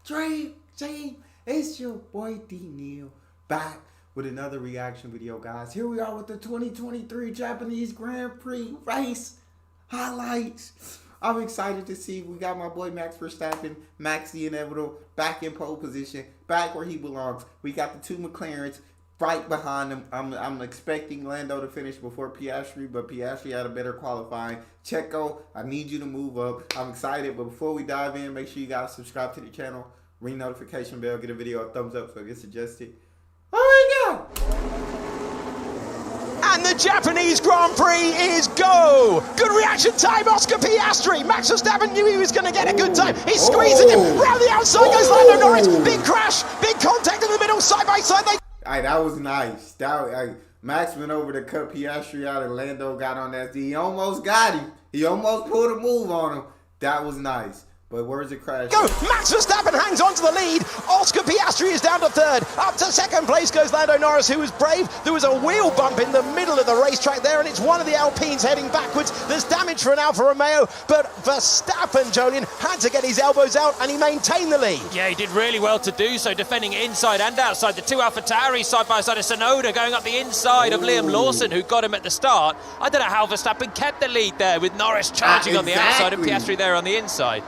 Dream Team. It's your boy Neal back with another reaction video, guys. Here we are with the 2023 Japanese Grand Prix race highlights. I'm excited to see we got my boy Max Verstappen, Max the Inevitable, back in pole position, back where he belongs. We got the two McLarens right behind him. I'm expecting Lando to finish before Piastri, but Piastri had a better qualifying. Checo, I need you to move up. I'm excited, but before we dive in, make sure you guys subscribe to the channel, ring notification bell, get a video a thumbs up so it gets suggested. Oh my God! And the Japanese Grand Prix is go! Good reaction time, Oscar Piastri. Max Verstappen knew he was going to get a good time. He's squeezing him. Round the outside goes Lando Norris. Big crash, big contact in the middle, side by side. That was nice. Max went over to cut Piastri out and Lando got on that. He almost got him. He almost pulled a move on him. That was nice. But where's the crash? Go! Max Verstappen hangs on to the lead. Oscar Piastri is down to third. Up to second place goes Lando Norris, who was brave. There was a wheel bump in the middle of the racetrack there, and it's one of the Alpines heading backwards. There's damage for an Alfa Romeo, but Verstappen, Jolien, had to get his elbows out, and he maintained the lead. Yeah, he did really well to do so, defending inside and outside. The two AlphaTauri side by side of Sonoda going up the inside of Liam Lawson, who got him at the start. I don't know how Verstappen kept the lead there with Norris charging on the outside and Piastri there on the inside.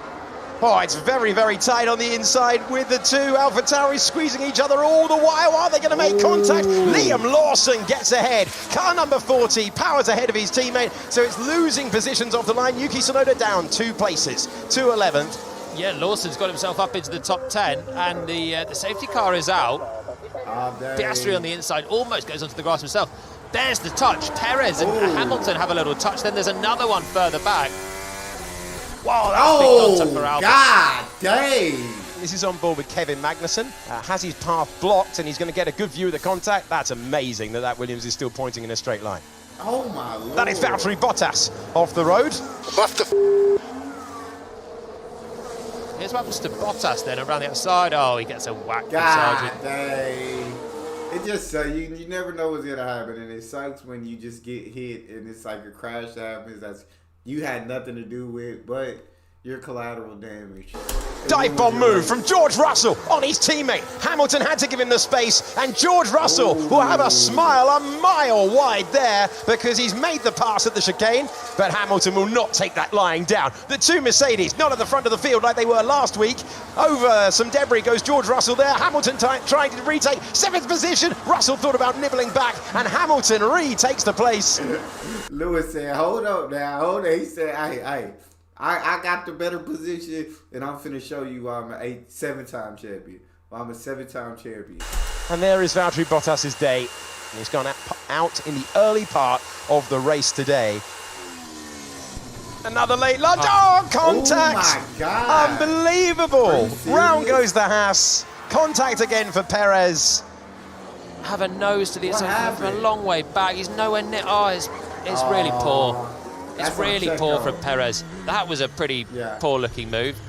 Oh, it's very, very tight on the inside with the two AlphaTauri squeezing each other all the while. Are they going to make contact? Liam Lawson gets ahead. Car number 40 powers ahead of his teammate, so it's losing positions off the line. Yuki Tsunoda down 2 places to 11th. Yeah, Lawson's got himself up into the top 10, and the safety car is out. Piastri on the inside almost goes onto the grass himself. There's the touch. Perez and Hamilton have a little touch. Then there's another one further back. Wow, that's big contact for Alfa. God dang! This is on board with Kevin Magnussen. Has his path blocked, and he's going to get a good view of the contact. That's amazing that Williams is still pointing in a straight line. Oh my Lord. That is Valtteri Bottas off the road. Here's what happens to Bottas then around the outside. Oh, he gets a whack. God dang. It just you never know what's gonna happen, and it sucks when you just get hit and it's like a crash that happens that's you had nothing to do with, but your collateral damage. Dive bomb move from George Russell on his teammate. Hamilton had to give him the space, and George Russell will have a smile a mile wide there because he's made the pass at the chicane, but Hamilton will not take that lying down. The two Mercedes not at the front of the field like they were last week. Over some debris goes George Russell there. Hamilton trying to retake 7th position. Russell thought about nibbling back, and Hamilton retakes the place. Lewis said, hold up now, hold on. He said, hey. I got the better position, and I'm finna show you I'm a 7-time champion. I'm a 7-time champion. And there is Valtteri Bottas' day. He's gone out in the early part of the race today. Another late lunge. Oh, contact! Oh my God! Unbelievable! Round goes the Haas. Contact again for Perez. Have a nose to the inside from a long way back. He's nowhere near. Oh, it's really poor. It's really poor from Perez. That was a pretty poor-looking move.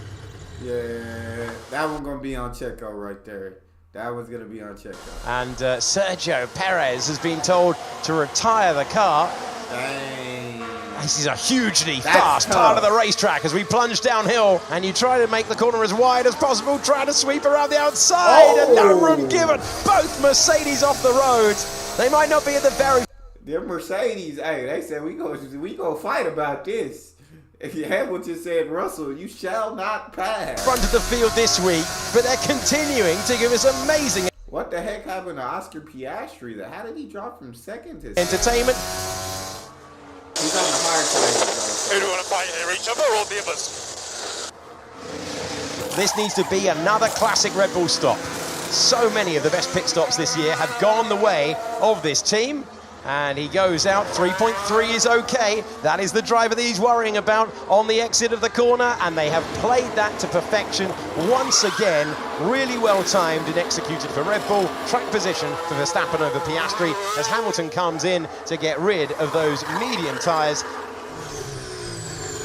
Yeah, that one's going to be on Checo right there. That one's going to be on Checo. And Sergio Perez has been told to retire the car. Dang. This is a hugely fast part of the racetrack as we plunge downhill. And you try to make the corner as wide as possible, trying to sweep around the outside, and no room given. Both Mercedes off the road. They might not be at the very... The Mercedes, hey, they said we go fight about this. If Hamilton said, Russell, you shall not pass. Front of the field this week, but they're continuing to give us amazing... What the heck happened to Oscar Piastri? How did he drop from second to entertainment? He's on the hard side. Who do you want to fight here, each other or the others? This needs to be another classic Red Bull stop. So many of the best pit stops this year have gone the way of this team. And he goes out. 3.3 is okay. That is the driver that he's worrying about on the exit of the corner, and they have played that to perfection once again. Really well timed and executed for Red Bull. Track position for Verstappen over Piastri as Hamilton comes in to get rid of those medium tyres.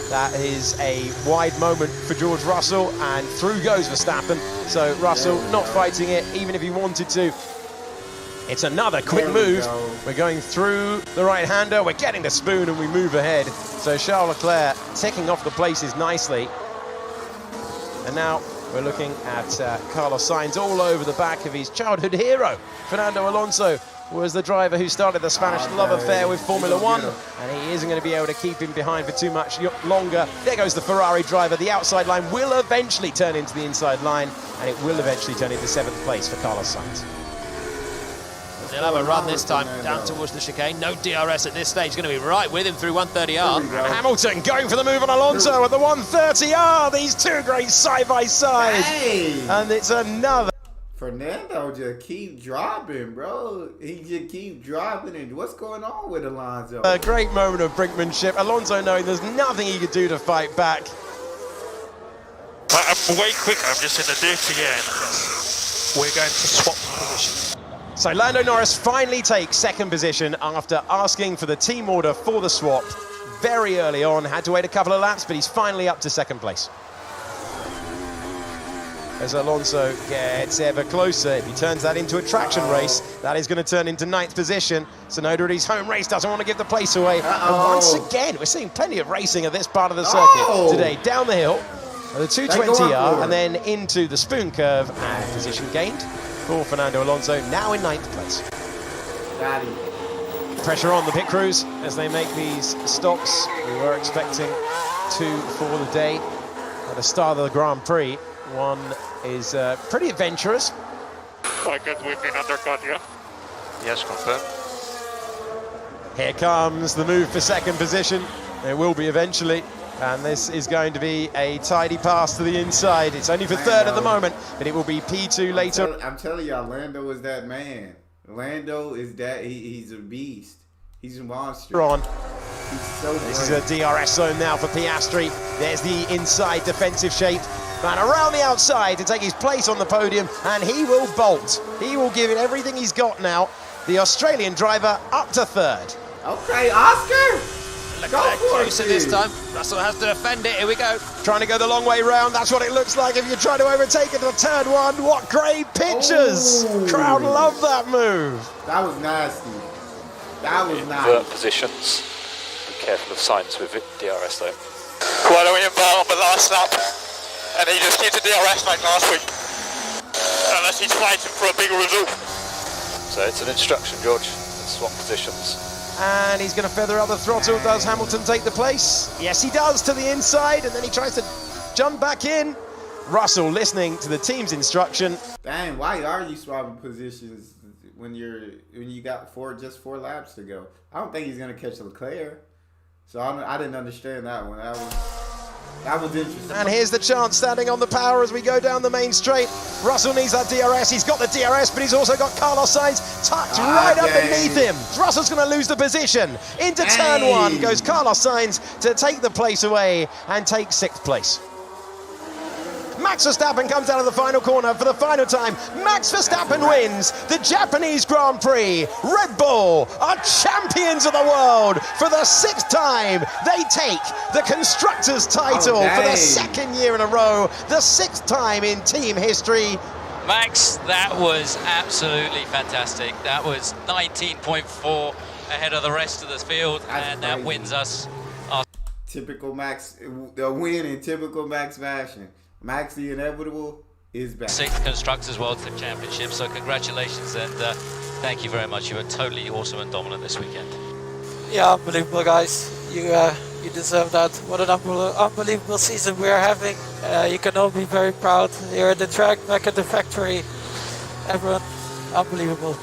That is a wide moment for George Russell, and through goes Verstappen. So Russell not fighting it, even if he wanted to. It's another quick move. We're going through the right-hander. We're getting the spoon and we move ahead. So Charles Leclerc ticking off the places nicely. And now We're looking at Carlos Sainz all over the back of his childhood hero. Fernando Alonso was the driver who started the Spanish love affair with Formula One, and he isn't going to be able to keep him behind for too much longer. There goes the Ferrari driver. The outside line will eventually turn into the inside line, and it will eventually turn into 7th place for Carlos Sainz. They'll have a run this time down towards the chicane. No DRS at this stage. Going to be right with him through 130R. And Hamilton going for the move on Alonso at the 130R. These two great side by side. Hey. And it's another. Fernando just keep dropping, bro. He just keep dropping. And what's going on with Alonso? A great moment of brinkmanship. Alonso knowing there's nothing he could do to fight back. I'm way quicker. I'm just in the DTN. We're going to swap positions. So Lando Norris finally takes 2nd position after asking for the team order for the swap very early on. Had to wait a couple of laps, but he's finally up to 2nd place. As Alonso gets ever closer, if he turns that into a traction race, that is going to turn into 9th position. Tsunoda at his home race doesn't want to give the place away. And once again, we're seeing plenty of racing at this part of the circuit today. Down the hill, the 220R, and then into the spoon curve, and position gained for Fernando Alonso, now in 9th place. Pressure on the pit crews as they make these stops. We were expecting 2 for the day at the start of the Grand Prix. One is pretty adventurous. I guess we've been undercut, yeah? Yes, confirmed. Here comes the move for 2nd position. It will be eventually. And this is going to be a tidy pass to the inside. It's only for 3rd at the moment, but it will be P2 later. I'm telling y'all, Lando is that man. Lando is that, he's a beast. He's a monster. He's so This is a DRS zone now for Piastri. There's the inside defensive shape. And around the outside to take his place on the podium, and he will bolt. He will give it everything he's got now. The Australian driver up to 3rd. Okay, Oscar! Go closer this time. Russell has to defend it. Here we go. Trying to go the long way round. That's what it looks like if you try to overtake it to turn 1. What great pictures! Crowd love that move. That was nasty. That was Invert positions. Be careful of signs with DRS though. Why don't we invert on the last lap? And he just keeps the DRS like last week. Unless he's fighting for a bigger result. So it's an instruction, George. Let's swap positions. And he's going to feather up the throttle. Does Hamilton take the place? Yes, he does, to the inside, and then he tries to jump back in. Russell listening to the team's instruction. Dang, why are you swapping positions when you got just four laps to go? I don't think he's going to catch Leclerc. So I didn't understand that one. That was interesting. And here's the chance standing on the power as we go down the main straight. Russell needs that DRS. He's got the DRS, but he's also got Carlos Sainz tucked right underneath him. Russell's going to lose the position. Into turn 1 goes Carlos Sainz to take the place away and take 6th place. Max Verstappen comes out of the final corner for the final time. Max Verstappen wins the Japanese Grand Prix. Red Bull are champions of the world for the 6th time. They take the Constructors' title for the 2nd year in a row, the 6th time in team history. Max, that was absolutely fantastic. That was 19.4 ahead of the rest of the field, and that wins us our typical Max, a win in typical Max fashion. Max the Inevitable is back. 6th Constructors World Championship, so congratulations and thank you very much. You were totally awesome and dominant this weekend. Yeah, unbelievable, guys. You deserve that. What an unbelievable season we are having. You can all be very proud. Here at the track, back at the factory. Everyone, unbelievable.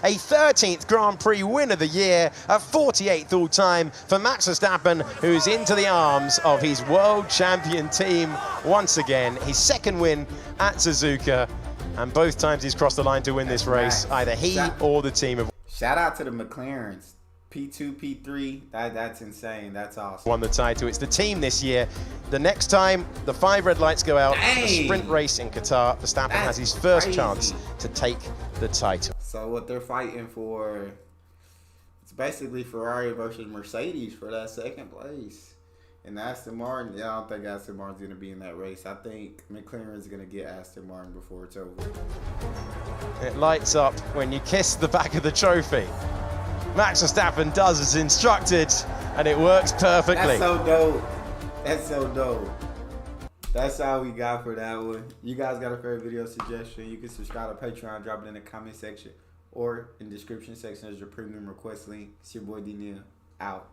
A 13th Grand Prix win of the year, a 48th all-time for Max Verstappen, who's into the arms of his world champion team once again. His 2nd win at Suzuka, and both times he's crossed the line to win this race, either he or the team have shout out to the McLarens. P2, P3, that's insane. That's awesome. Won the title. It's the team this year. The next time the 5 red lights go out, the sprint race in Qatar, Verstappen has his first chance to take the title. So what they're fighting for, it's basically Ferrari versus Mercedes for that 2nd place. And Aston Martin, I don't think Aston Martin's going to be in that race. I think McLaren's going to get Aston Martin before it's over. It lights up when you kiss the back of the trophy. Max Verstappen does as instructed, and it works perfectly. That's so dope. That's so dope. That's all we got for that one. You guys got a favorite video suggestion? You can subscribe to Patreon, drop it in the comment section, or in the description section as your premium request link. It's your boy D Neal out.